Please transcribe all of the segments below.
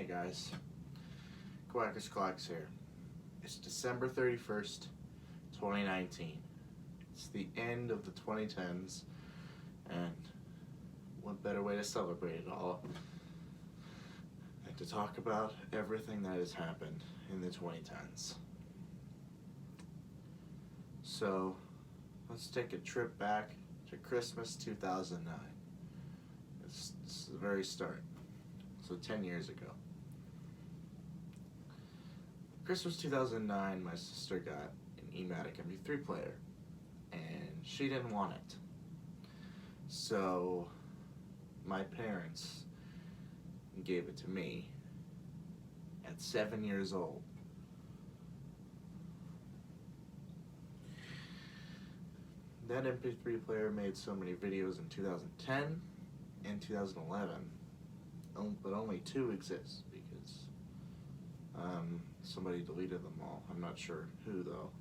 Hey guys, Quackers Clocks here. It's December 31st, 2019. It's the end of the 2010s, and what better way to celebrate it all than to talk about everything that has happened in the 2010s. So, let's take a trip back to Christmas 2009. It's the very start. So 10 years ago. Christmas 2009, my sister got an eMatic MP3 player, and she didn't want it. So my parents gave it to me at 7 years old. That MP3 player made so many videos in 2010 and 2011. But only 2 exist because somebody deleted them all. I'm not sure who though.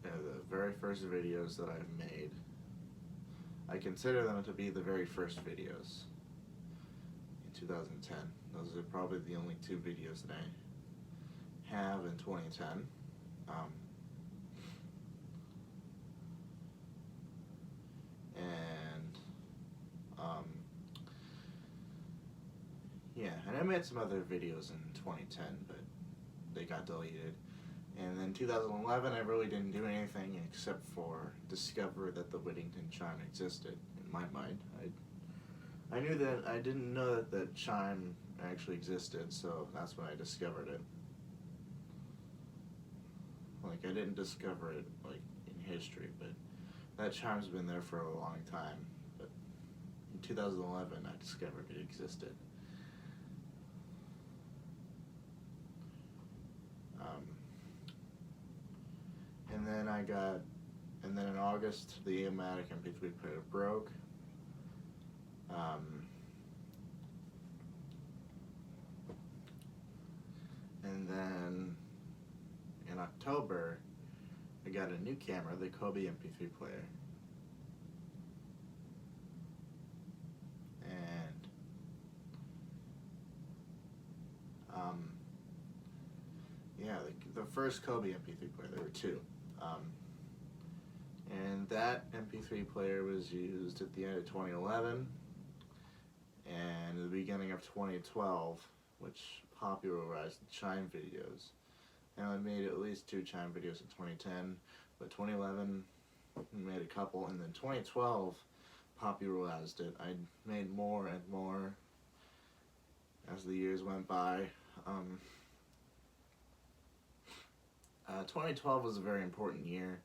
The very first videos that I've made, I consider them to be the very first videos in 2010. Those are probably the only 2 videos that I have in 2010. Yeah, and I made some other videos in 2010, but they got deleted. And then 2011, I really didn't do anything except for discover that the Whittington chime existed. In my mind, I knew that I didn't know that the chime actually existed, so that's when I discovered it. Like, I didn't discover it like in history, but that chime's been there for a long time. But in 2011, I discovered it existed. And then in August, the eMatic MP3 player broke. And then in October, I got a new camera, the Kobe MP3 player. And yeah, the first Kobe MP3 player, there were 2. And that MP3 player was used at the end of 2011 and the beginning of 2012, which popularized the chime videos. And I made at least 2 chime videos in 2010, but 2011 made a couple, and then 2012 popularized it. I made more and more as the years went by. 2012 was a very important year.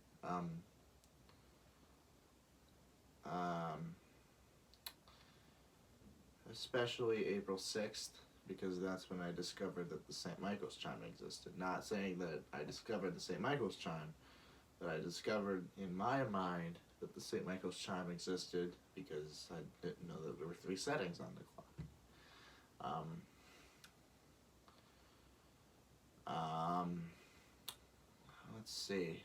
Especially April 6th, because that's when I discovered that the St. Michael's chime existed. Not saying that I discovered the St. Michael's chime, but I discovered in my mind that the St. Michael's chime existed because I didn't know that there were 3 settings on the clock. Let's see.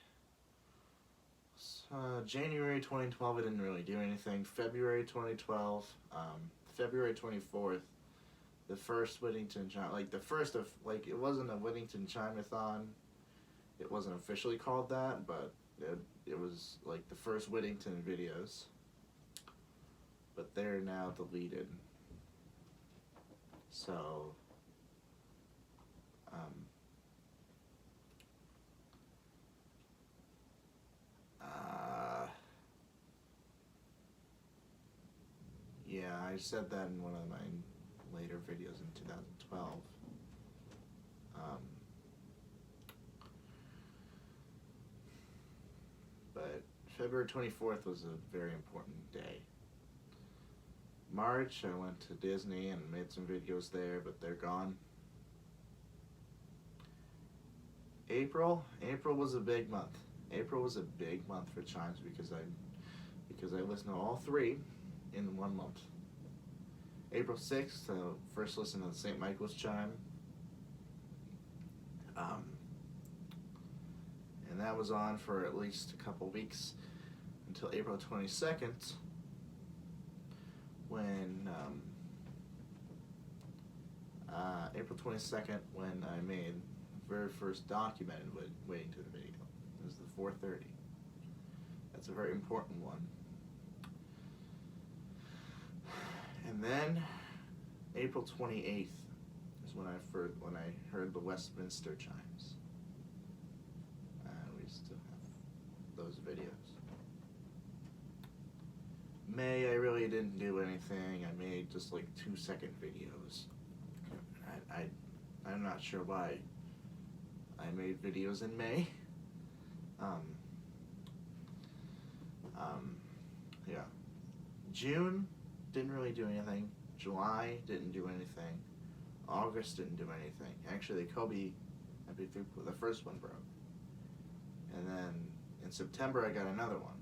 January 2012, I didn't really do anything. February 2012, February 24th, the first Whittington chime, like the first of, like, it wasn't a Whittington Chime-a-thon. It wasn't officially called that, but it was like the first Whittington videos. But they're now deleted. So, yeah, I said that in one of my later videos in 2012. But February 24th was a very important day. March, I went to Disney and made some videos there, but they're gone. April was a big month. April was a big month for chimes because I listened to all 3 in 1 month. April 6th, first listened to the St. Michael's chime. And that was on for at least a couple weeks until April 22nd, when April 22nd, when I made the very first documented waiting to the video. It was the 4:30. That's a very important one. And then April 28th is when I heard the Westminster chimes. We still have those videos. May, I really didn't do anything. I made just like 2-second videos. I'm not sure why I made videos in May. Yeah. June, didn't really do anything. July, didn't do anything. August, didn't do anything. Actually, the Kobe MP3, the first one broke. And then in September, I got another one.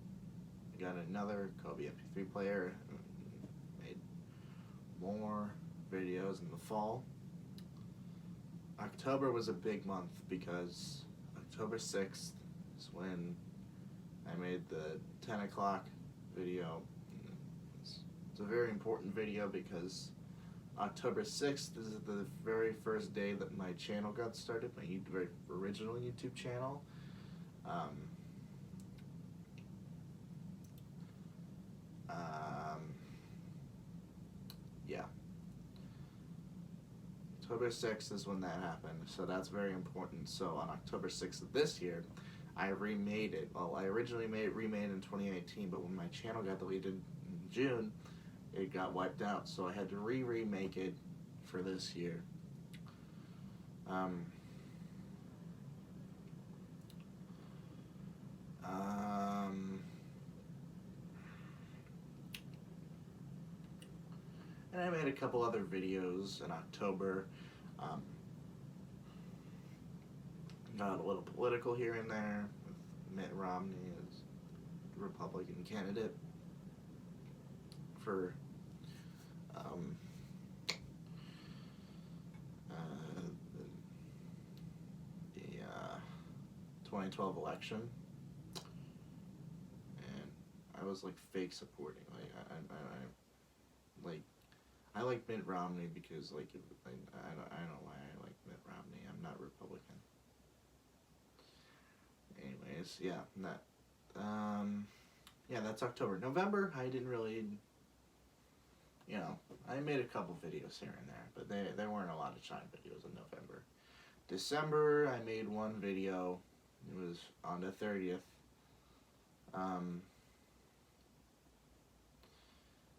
I got another Kobe MP3 player. Made more videos in the fall. October was a big month because October 6th is when I made the 10 o'clock video. It's a very important video because October 6th is the very first day that my channel got started, my very original YouTube channel. Yeah. October 6th is when that happened, so that's very important. So on October 6th of this year, I remade it. Well, I originally remade in 2018, but when my channel got deleted in June, it got wiped out, so I had to remake it for this year. And I made a couple other videos in October. Got a little political here and there with Mitt Romney as Republican candidate for the 2012 election, and I was like fake supporting. I like Mitt Romney because I don't know why I like Mitt Romney. I'm not Republican. Anyways, yeah, that's October. November, I didn't really, I made a couple videos here and there, but there weren't a lot of chime videos in November. December, I made one video. It was on the 30th.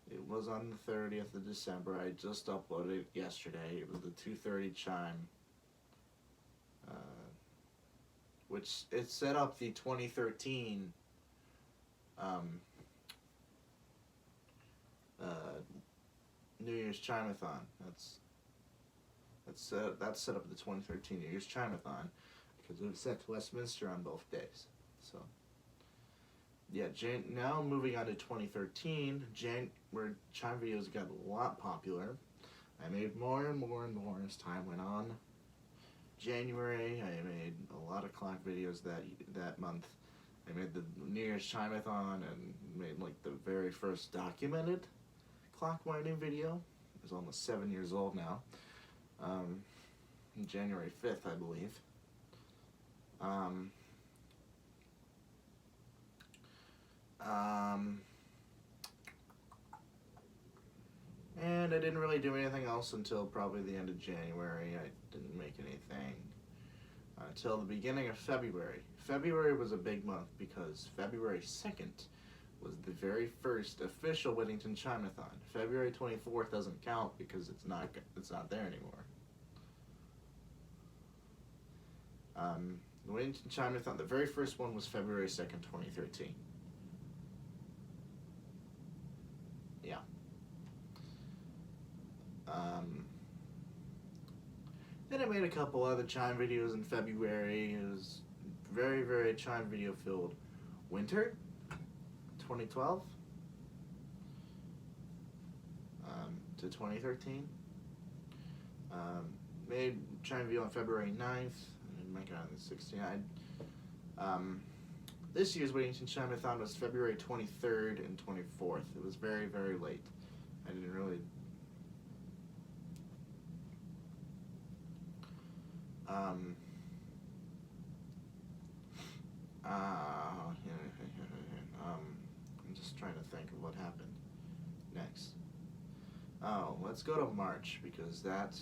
It was on the 30th of December. I just uploaded it yesterday. It was the 2:30 chime, which it set up the 2013 New Year's Chimeathon. That's set up the 2013 New Year's Chimeathon because it was set to Westminster on both days. So yeah, now moving on to 2013, where chime videos got a lot popular. I made more and more and more as time went on. January, I made a lot of clock videos that month. I made the New Year's Chimeathon and made like the very first documented clock winding video. It was almost 7 years old now. January 5th, I believe. And I didn't really do anything else until probably the end of January. I didn't make anything until the beginning of February. February was a big month because February 2nd was the very first official Whittington Chimeathon. February 24th doesn't count because it's not there anymore. The Whittington Chimeathon, the very first one was February 2nd, 2013. Yeah. Then I made a couple other chime videos in February. It was very, very chime video filled winter, 2012 to 2013. Made chime video on February 9th. And make it on the 16th. This year's Whittington Chimeathon was February 23rd and 24th. It was very, very late. I didn't really I'm just trying to think of what happened next. Oh, let's go to March, because that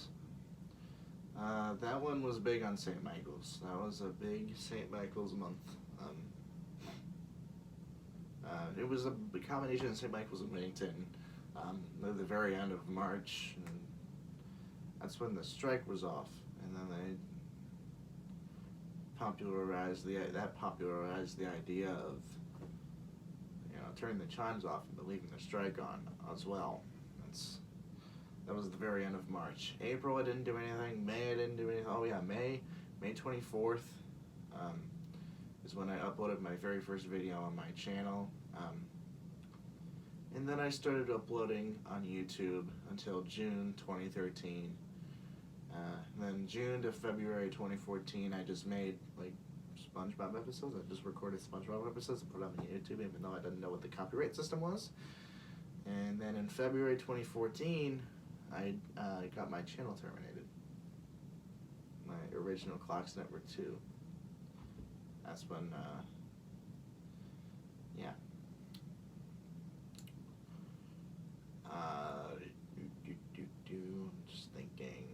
one was big on St. Michael's. That was a big St. Michael's month. It was a combination of St. Michael's and Bennington. At the very end of March, and that's when the strike was off, and then they popularized the idea of, you know, turning the chimes off and leaving the strike on as well. That was the very end of March. April, I didn't do anything. May, I didn't do anything. Oh yeah, May 24th is when I uploaded my very first video on my channel. And then I started uploading on YouTube until June 2013. Then June to February 2014, I just made like SpongeBob episodes. I just recorded SpongeBob episodes and put them on YouTube, even though I didn't know what the copyright system was. And then in February 2014, I got my channel terminated. My original Clocks Network 2. That's when, yeah. I'm just thinking.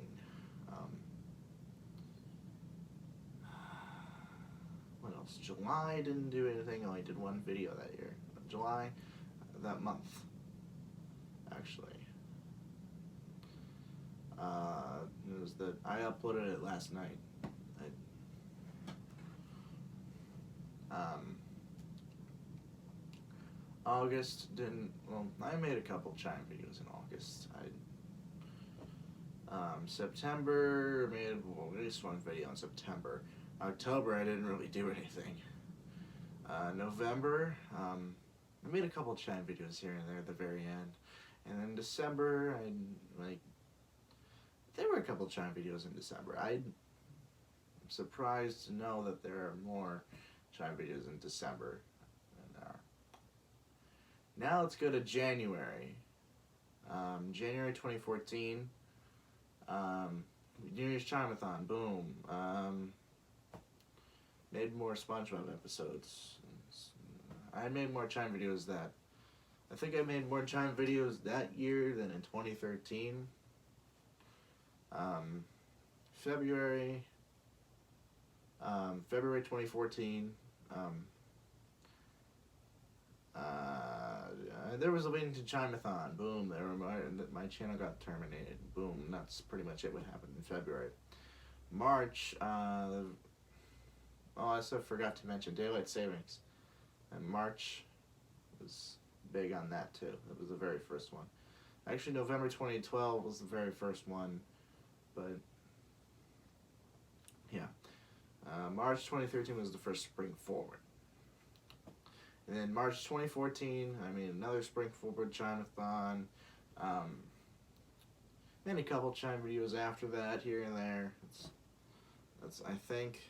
What else? July, I didn't do anything. I only did one video that year. July, that month, actually. It was I uploaded it last night. August didn't, well, I made a couple chime videos in August. September, made at least one video in September. October, I didn't really do anything. November, I made a couple chime videos here and there at the very end. And then December, there were a couple chime videos in December. I'm surprised to know that there are more chime videos in December than there are. Now let's go to January. January 2014. New Year's Chime-a-thon, boom. Made more SpongeBob episodes. I made more chime videos I think I made more chime videos that year than in 2013. February 2014, there was a Bennington Chime-a-thon, boom, my channel got terminated, boom, that's pretty much it what happened in February. March, I also forgot to mention Daylight Savings, and March was big on that too. It was the very first one. Actually, November 2012 was the very first one, but yeah. March 2013 was the first Spring Forward. And then March 2014, I made another Spring Forward Chime-a-thon. Made a couple chime videos after that, here and there. That's I think.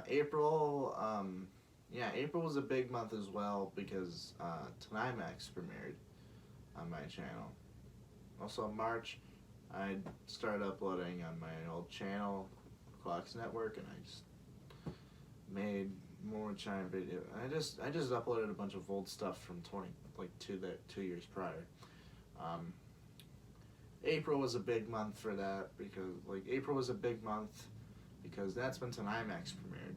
April, April was a big month as well because Tonimax premiered on my channel. Also March, I started uploading on my old channel, Clocks Network, and I just made more chime video. I just uploaded a bunch of old stuff from 2 years prior. April was a big month for that because that's when Tonimax premiered.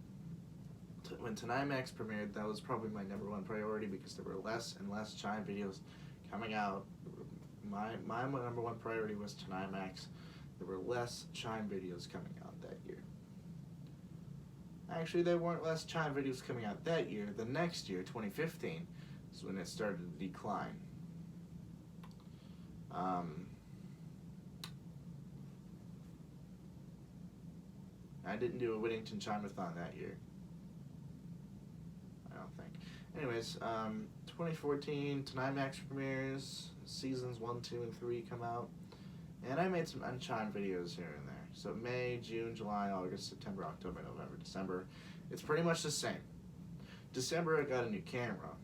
When Tonimax premiered, that was probably my #1 priority because there were less and less chime videos coming out. My #1 priority was Tonimax. There were less chime videos coming out that year. Actually, there weren't less chime videos coming out that year. The next year, 2015, is when it started to decline. I didn't do a Whittington Chime-a-thon that year. I don't think. Anyways, 2014, Tonimax premieres, seasons 1, 2, and 3 come out, and I made some unchimed videos here and there. So May, June, July, August, September, October, November, December, it's pretty much the same. December, I got a new camera.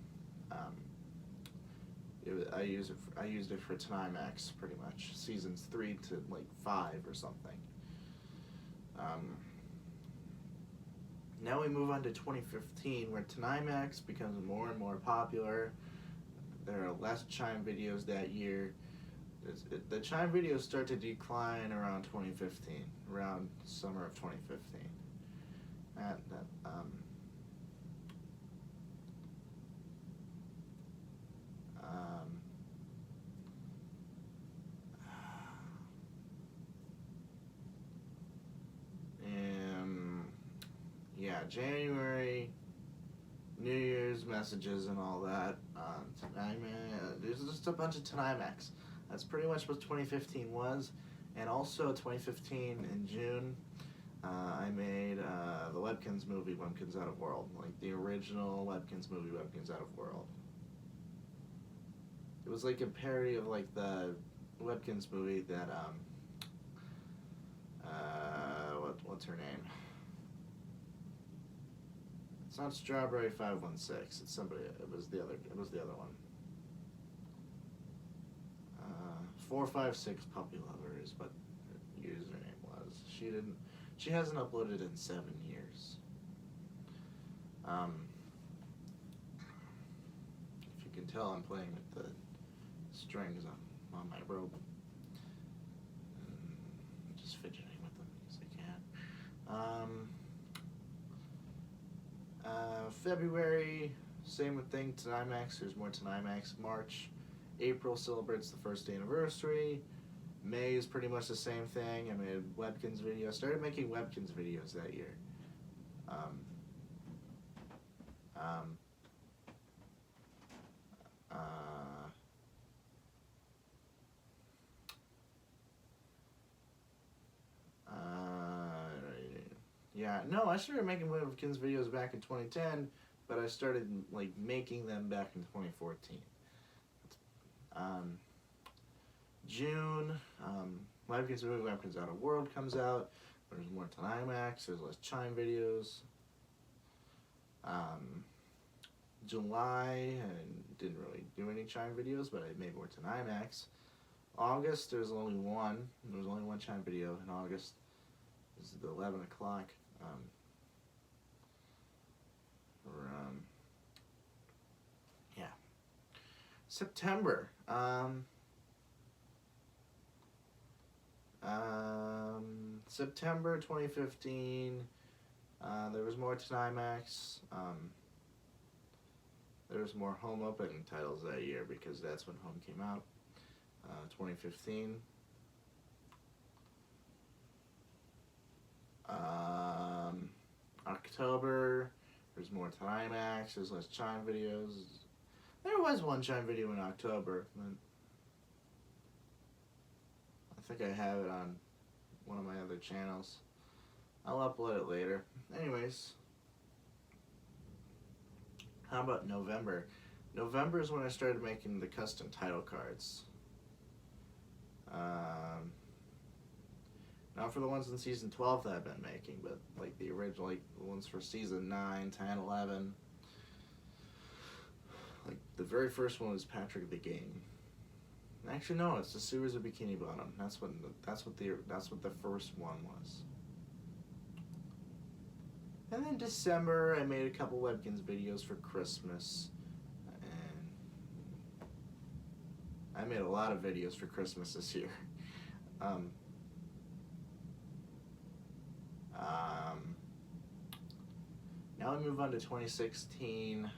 I used it for Tanimax pretty much, seasons 3 to like 5 or something. Now we move on to 2015, where Tanimax becomes more and more popular. There are less Chime videos that year. The Chime videos start to decline around 2015, around summer of 2015. Yeah, January, New Year's messages and all that. There's just a bunch of Tanimax. That's pretty much what 2015 was. And also 2015 in June, I made the Webkinz movie, Webkinz Out of World. Like the original Webkinz movie, Webkinz Out of World. It was like a parody of like the Webkinz movie that, what's her name? It's not Strawberry 516. It's somebody. It was the other one. 456 Puppy Lover is what her username was. She hasn't uploaded in 7 years. If you can tell, I'm playing with the strings on my rope. I'm just fidgeting with them because I can. February, same thing, Tanimax, there's more Tanimax. March, April celebrates the first anniversary. May is pretty much the same thing. I made a Webkinz video. I started making Webkinz videos that year. Yeah, no, I started making Webkinz videos back in 2010, but I started like making them back in 2014. June, Webkinz movie, Webkinz Out of World comes out. There's more Tanimax, there's less Chime videos. July, I didn't really do any Chime videos, but I made more Tanimax. August, there's only one. There was only one Chime video in August. This is the 11 o'clock. Yeah. September. September 2015. There was more Tanimax. There was more home opening titles that year because that's when Home came out. 2015. October, there's more Tanimax, there's less Chime videos. There was one Chime video in October, but I think I have it on one of my other channels. I'll upload it later. Anyways, how about November? November is when I started making the custom title cards. Not for the ones in season 12 that I've been making, but like the original, like the ones for season 9, 10, 11. Like the very first one was Patrick the Game. Actually, no, it's the Sewers of Bikini Bottom. That's what the first one was. And then December, I made a couple Webkinz videos for Christmas, and I made a lot of videos for Christmas this year. Now we move on to 2016.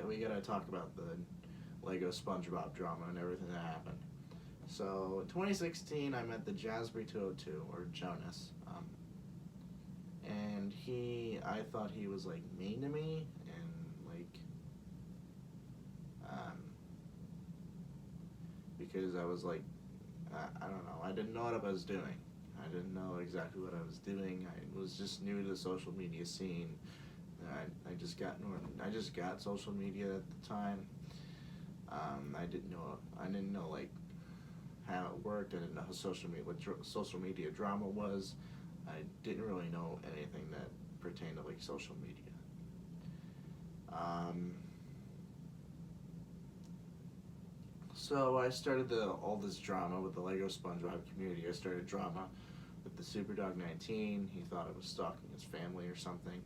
We gotta talk about the Lego SpongeBob drama and everything that happened. So in 2016, I met the Jazzbery 202, or Jonas, and I thought he was like mean to me, and like, because I was like, I don't know, I didn't know what I was doing. I didn't know exactly what I was doing. I was just new to the social media scene. I just got social media at the time. I didn't know like how it worked. I didn't know how what social media drama was. I didn't really know anything that pertained to like social media. So I started all this drama with the Lego SpongeBob community. I started drama with the Superdog 19. He thought I was stalking his family or something.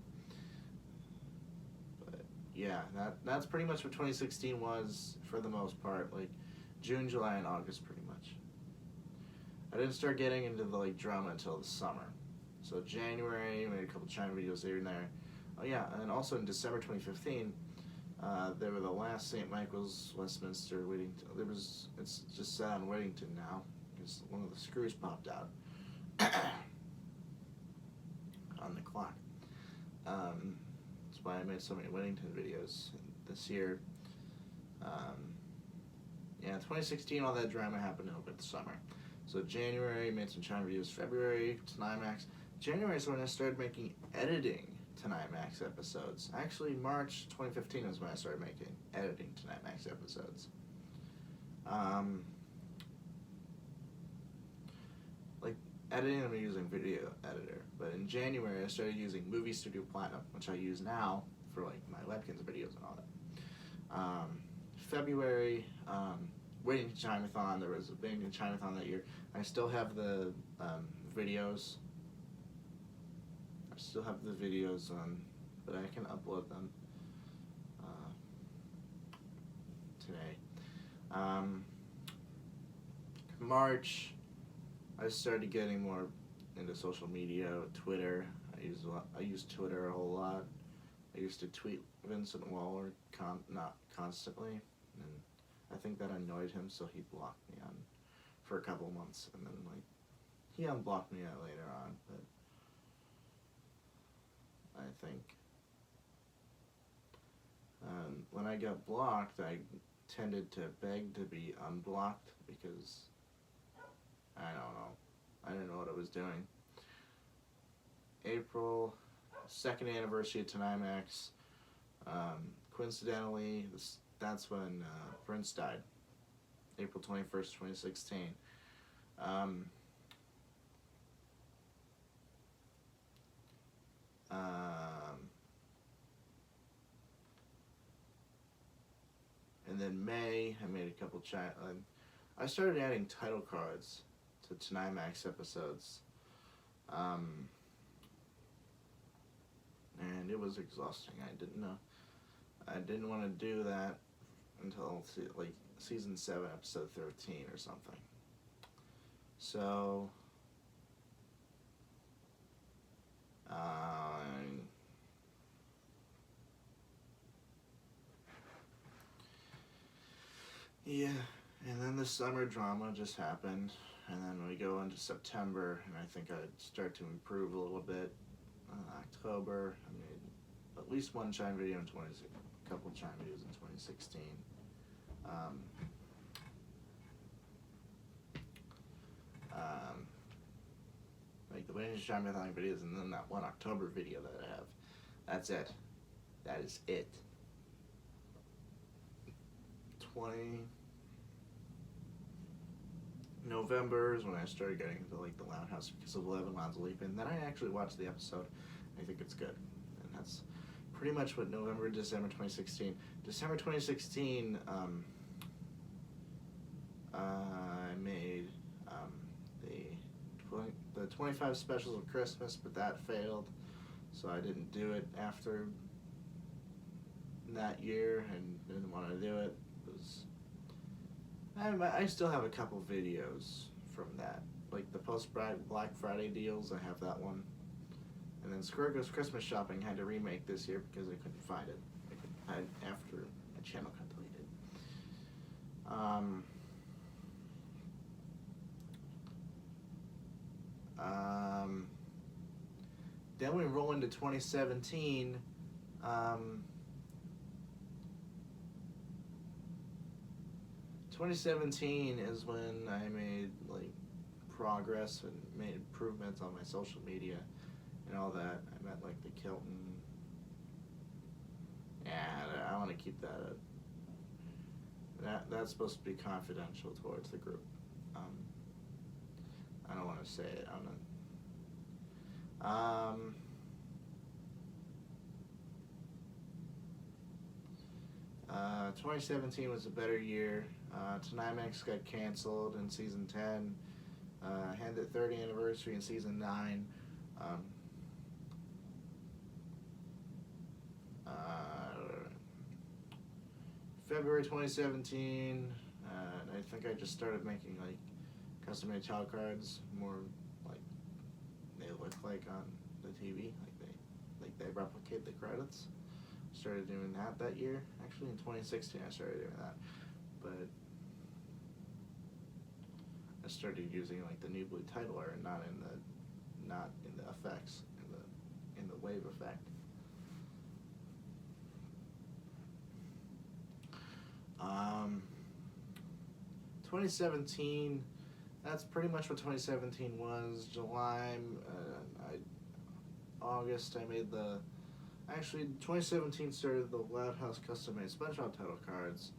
But yeah, that's pretty much what 2016 was for the most part. Like June, July, and August, pretty much. I didn't start getting into the drama until the summer. So January, made a couple China videos here and there. Oh yeah, and also in December 2015. They were the last St. Michael's Westminster Whittington. It's just set on Whittington now because one of the screws popped out on the clock. That's why I made so many Whittington videos this year. Yeah, 2016, all that drama happened over the summer. So January, made some China videos. February, Tonimax. January is when I started making editing Tonimax episodes. Actually, March 2015 is when I started making editing Tonimax episodes. Like editing, I'm using Video Editor, but in January I started using Movie Studio Platinum, which I use now for my Webkinz videos and all that. February, Waiting to Chinathon. There was a Waiting to Chinathon that year. I still have the videos. Still have the videos but I can upload them today. March, I started getting more into social media, Twitter. I use Twitter a whole lot. I used to tweet Vincent Waller not constantly, and I think that annoyed him, so he blocked me for a couple months, and then he unblocked me later on, but I think when I got blocked, I tended to beg to be unblocked because I don't know. I didn't know what I was doing. April, second anniversary of Tonimax. Coincidentally, that's when Prince died. April 21st, 2016. And then May, I made a couple I started adding title cards to Tonimax episodes. And it was exhausting. I didn't want to do that until season 7, episode 13 or something. So yeah, and then the summer drama just happened, and then we go into September, and I think I'd start to improve a little bit. October, I made at least one Chime video in a couple Chime videos in 2016. Like the Waiting to Chime videos, and then that one October video that I have. That's it. That is it. 20 November is when I started getting into the Loud House because of Levin Lanzaleep, and then I actually watched the episode. I think it's good, and that's pretty much what November, December 2016. December 2016, I made the 25 specials of Christmas, but that failed, so I didn't do it after that year, and didn't want to do it. I still have a couple videos from that, like the post-Black Friday deals. I have that one, and then Square Goes Christmas Shopping had to remake this year because I couldn't find it. After my channel got deleted. Then we roll into 2017. 2017 is when I made progress and made improvements on my social media and all that. I met the Kilton. Yeah, I want to keep that. That's supposed to be confidential towards the group. I don't want to say it. 2017 was a better year. Tonimax got canceled in Season 10. Had their 30th anniversary in Season 9. February 2017, I think I just started making like custom-made title cards, more like they look like on the TV, like they replicate the credits. Started doing that year. Actually, in 2016, I started doing that, but I started using like the new blue title art, not in the effects, in the wave effect. 2017, that's pretty much what 2017 was. July, August, I made actually 2017 started the Loud House custom-made SpongeBob title cards,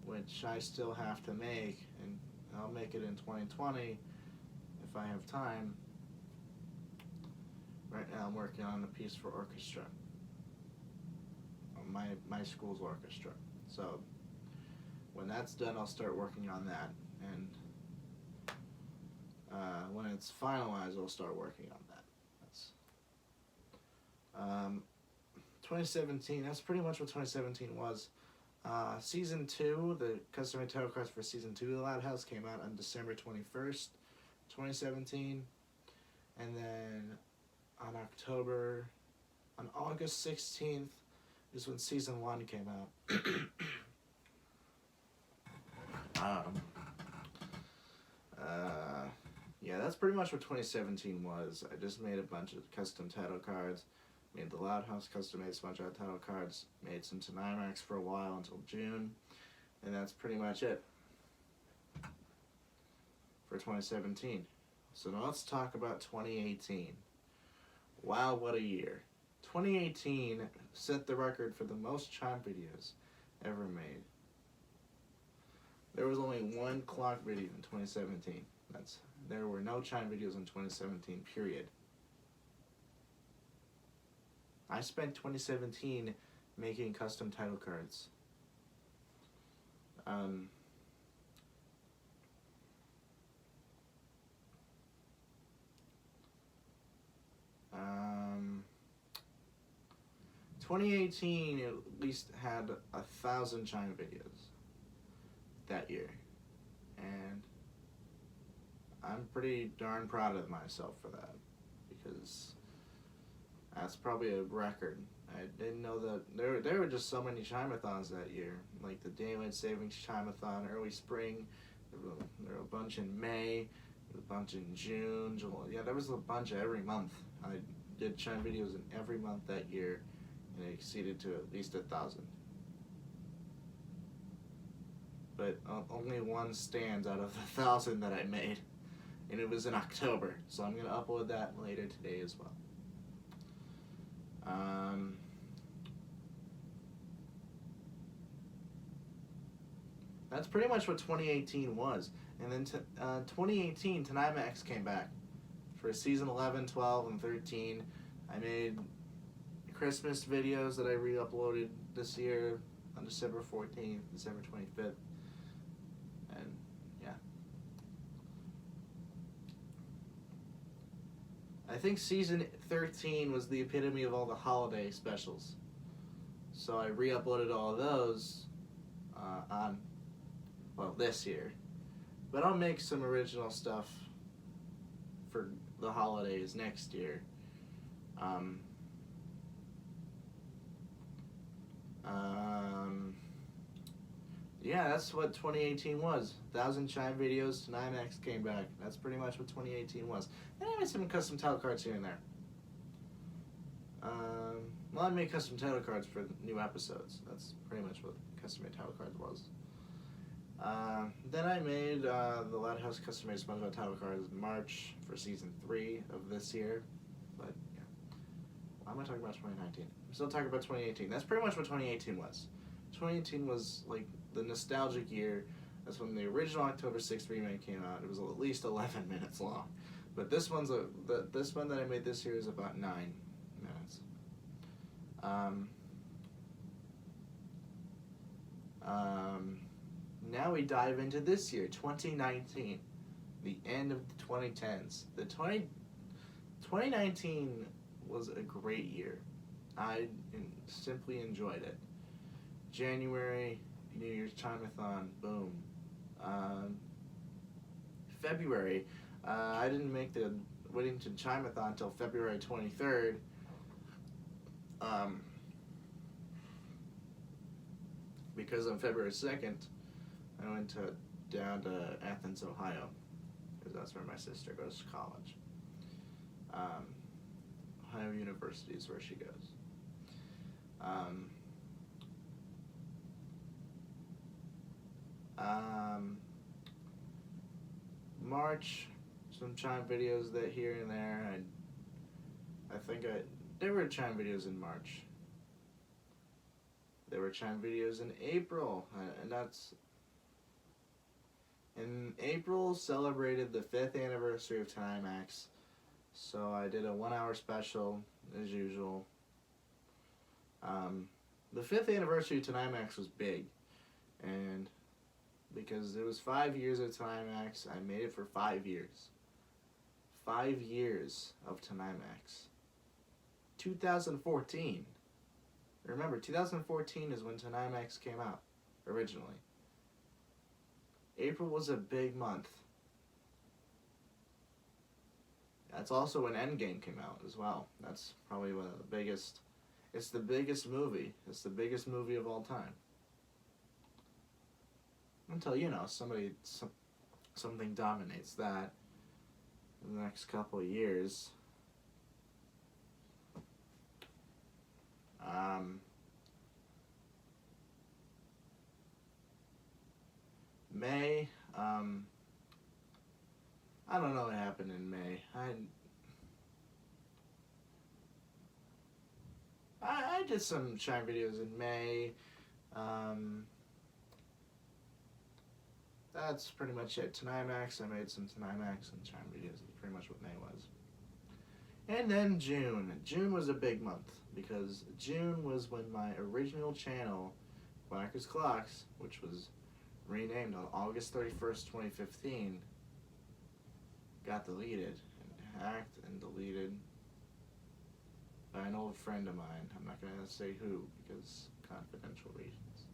which I still have to make, and I'll make it in 2020 if I have time. Right now I'm working on a piece for orchestra, my school's orchestra. So when that's done, I'll start working on that, and when it's finalized, I'll start working on that. That's 2017. That's pretty much what 2017 was. Season 2, the custom-made title cards for Season 2 of the Loud House came out on December 21st, 2017, and then on August 16th is when Season 1 came out. Yeah, that's pretty much what 2017 was. I just made a bunch of custom title cards, made the Loud House custom-made SpongeBob title cards, made some Tonimax for a while until June, and that's pretty much it for 2017. So now let's talk about 2018. Wow, what a year. 2018 set the record for the most Chime videos ever made. There was only one clock video in 2017. There were no Chime videos in 2017, period. I spent 2017 making custom title cards. 2018 at least had 1,000 Chime videos that year, and I'm pretty darn proud of myself for that, because that's probably a record. I didn't know that there were just so many Chime-a-thons that year, like the Daylight Savings Chime-a-thon, early spring. There were a bunch in May, a bunch in June, July. Yeah, there was a bunch every month. I did Chime videos in every month that year, and it exceeded to at least 1,000. But only one stands out of the 1,000 that I made, and it was in October, so I'm going to upload that later today as well. That's pretty much what 2018 was. And then 2018, Tonimax came back for season 11, 12, and 13. I made Christmas videos that I re-uploaded this year on December 14th, December 25th. And yeah. I think season 13 was the epitome of all the holiday specials. So I re-uploaded all of those this year. But I'll make some original stuff for the holidays next year. Yeah, that's what 2018 was. 1,000 Chime videos, Tonimax came back. That's pretty much what 2018 was. And I made some custom title cards here and there. Well, I made custom title cards for new episodes. That's pretty much what custom-made title cards was. Then I made the Loud House custom-made SpongeBob title cards in March for season 3 of this year. But yeah, why am I talking about 2019? I'm still talking about 2018. That's pretty much what 2018 was. 2018 was like the nostalgic year. That's when the original October 6th remake came out. It was at least 11 minutes long. But this one that I made this year is about 9 minutes. Now we dive into this year, 2019, the end of the 2010s. 2019 was a great year. I simply enjoyed it. January, New Year's Chimathon, boom. February, I didn't make the Whittington Chimathon until February 23rd. Because on February 2nd, I went down to Athens, Ohio, because that's where my sister goes to college. Ohio University is where she goes. March, some chime videos that here and there. There were chime videos in March. There were chime videos in April, and April celebrated the 5th anniversary of Tonimax, so I did a 1-hour special, as usual. The 5th anniversary of Tonimax was big, and because it was 5 years of Tonimax, I made it for 5 years. 5 years of Tonimax. 2014. Remember, 2014 is when Tonimax came out, originally. April was a big month. That's also when Endgame came out as well. That's probably one of the biggest. It's the biggest movie. It's the biggest movie of all time. Until, something dominates that in the next couple of years. May, I don't know what happened in May. I did some chime videos in May. That's pretty much it. Tonimax, I made some Tonimax and chime videos. That's pretty much what May was. And then June. June was a big month because June was when my original channel, Quackers Clocks, which was renamed on August 31st, 2015, got deleted and hacked and deleted by an old friend of mine. I'm not going to say who because confidential reasons.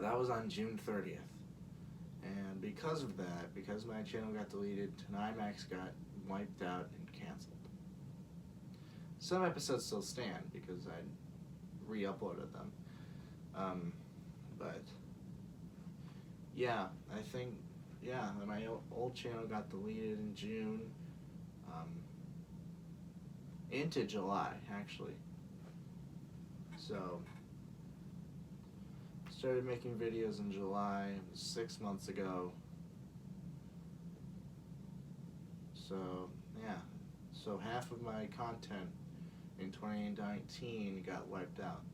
That was on June 30th. And because of that, because my channel got deleted, Tonimax got wiped out and canceled. Some episodes still stand because I re-uploaded them. But yeah, I think, my old channel got deleted in June, into July, actually. So, started making videos in July, 6 months ago. So, yeah. So half of my content in 2019 got wiped out.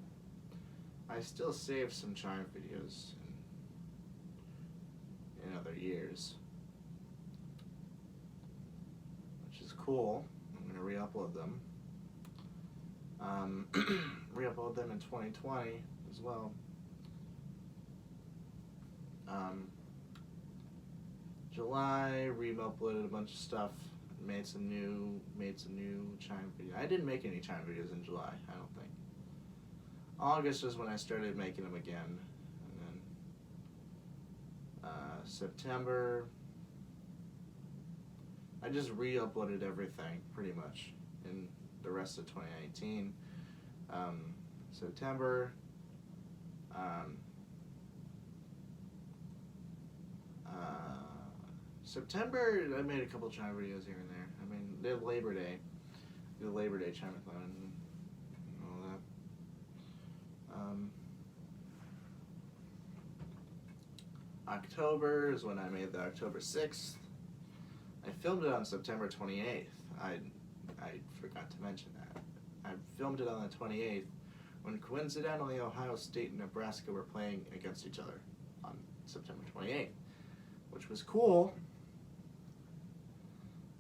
I still save some chime videos in other years, which is cool. I'm going to re-upload them. Re-upload them in 2020 as well. July, re-uploaded a bunch of stuff, made some new chime videos. I didn't make any chime videos in July, I don't think. August was when I started making them again, and then September, I just re-uploaded everything pretty much in the rest of 2019. September, September, I made a couple of chime videos here and there. I mean, they had Labor Day, the Labor Day Chimathon and all that. October is when I made the October 6th. I filmed it on September 28th. I forgot to mention that. I filmed it on the 28th when coincidentally Ohio State and Nebraska were playing against each other on September 28th, which was cool.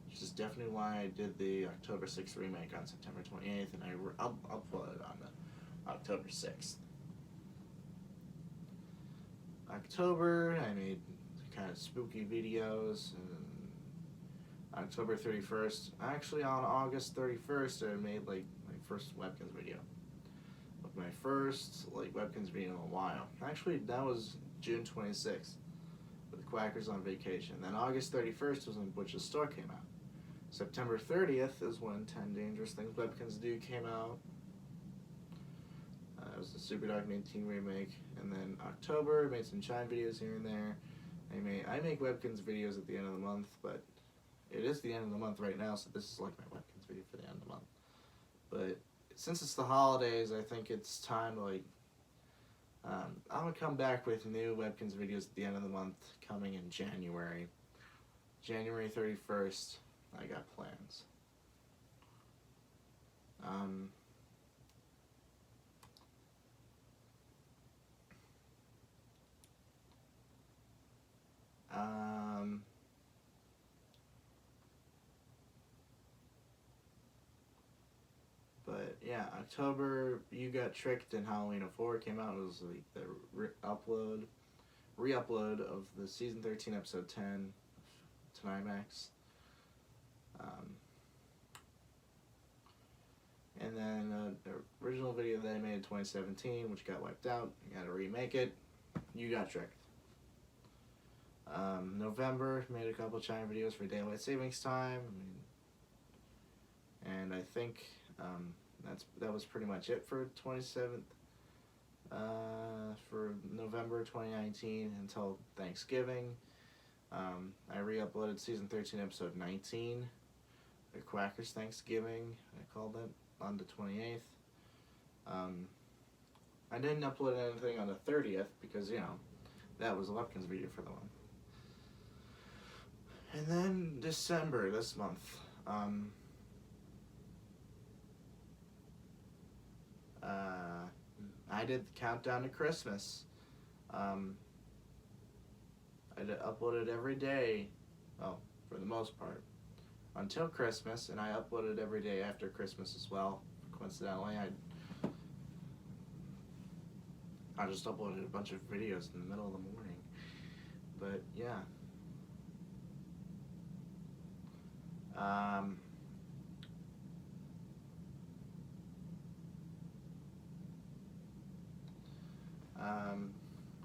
Which is definitely why I did the October 6th remake on September 28th, and I uploaded it on the October 6th. October, I made kind of spooky videos. And October 31st, actually on August 31st, I made like my first Webkinz video. Like my first like Webkinz video in a while. Actually, that was June 26th with Quackers on Vacation. Then August 31st was when Butch's Store came out. September 30th is when 10 Dangerous Things Webkinz Do came out. It was the Super Dog 19 remake. And then October, I made some Chime videos here and there. I make Webkinz videos at the end of the month, but it is the end of the month right now, so this is like my Webkinz video for the end of the month. But since it's the holidays, I think it's time to like, I'm going to come back with new Webkinz videos at the end of the month, coming in January. January 31st, I got plans. But yeah, October, You Got Tricked and Halloween '04 came out. It was like the re-upload of the season 13 episode 10 to IMAX. And then the original video that I made in 2017, which got wiped out, I gotta remake it. You Got Tricked. November, made a couple Chime videos for Daylight Savings Time. And I think that was pretty much it for 27th. For November 2019 until Thanksgiving. I re-uploaded season 13 episode 19, the Quackers Thanksgiving, I called it, on the 28th. I didn't upload anything on the 30th because, you know, that was a Webkinz video for the one. And then December, this month, I did the countdown to Christmas. I uploaded every day, well, for the most part, until Christmas, and I uploaded every day after Christmas as well. Coincidentally, I just uploaded a bunch of videos in the middle of the morning. But yeah.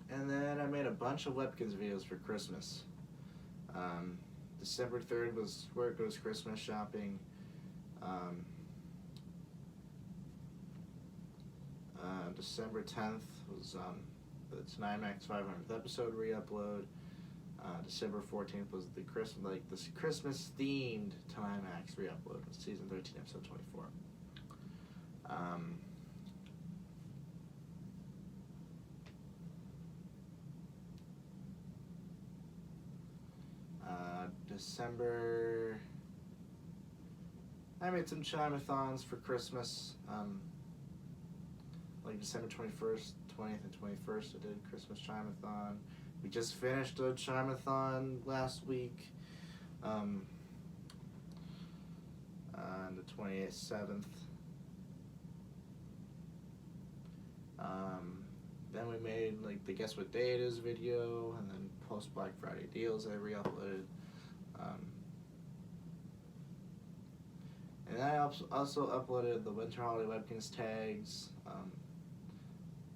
And then I made a bunch of Webkinz videos for Christmas. December 3rd was Where It Goes Christmas Shopping. December 10th was the Tonimax 500th episode re-upload. December 14th was the Christmas themed Tonimax re-upload, season 13, episode 24. December, I made some Chime-a-thons for Christmas. Like December 21st, 20th, and 21st, I did Christmas Chime-a-thon. We just finished a Chime-a-thon last week. On the 28th, 7th. Then we made like the Guess What Day It Is video, and then post Black Friday deals I re-uploaded. And I also uploaded the Winter Holiday Webkinz tags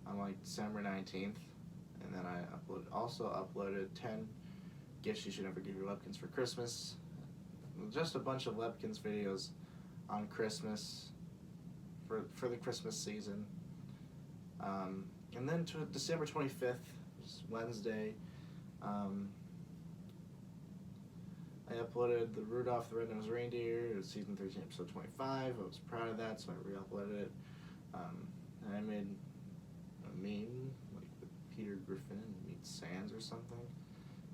on like December 19th. And then I also uploaded 10 gifts you should never give your Webkinz for Christmas. Just a bunch of Webkinz videos on Christmas for the Christmas season. And then to December 25th, Wednesday, I uploaded the Rudolph the Red-Nosed Reindeer, season 13, episode 25. I was proud of that, so I re-uploaded it. And I made a meme, like with Peter Griffin meets Sans or something.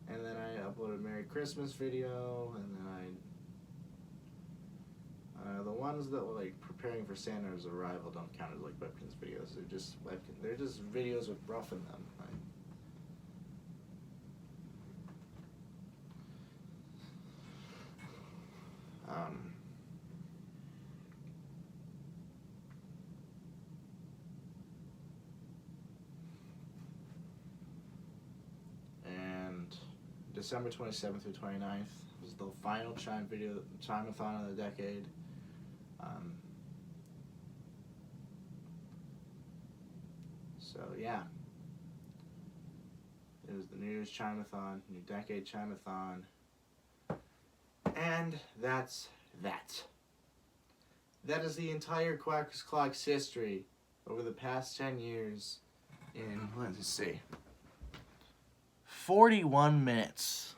And then I uploaded a Merry Christmas video, and then the ones that were like preparing for Santa's arrival don't count as like Webkinz videos. They're just videos with Ruff in them. December 27th through 29th. It was the final Chime-a-thon of the decade. So yeah, it was the New Year's Chime-a-thon, New Decade Chime-a-thon, and that's that. That is the entire Quackers Clock's history over the past 10 years in, let's see, 41 minutes.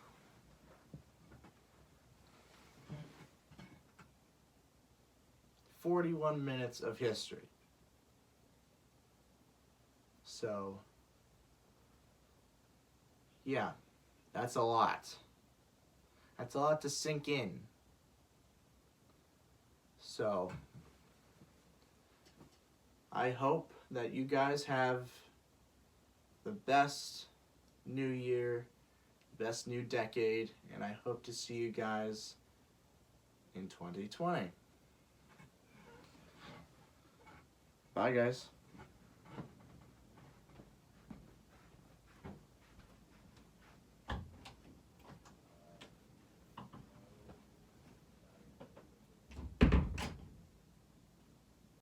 "41 minutes of history." So, yeah, that's a lot. That's a lot to sink in. So, I hope that you guys have the best new year, best new decade, and I hope to see you guys in 2020. Bye, guys.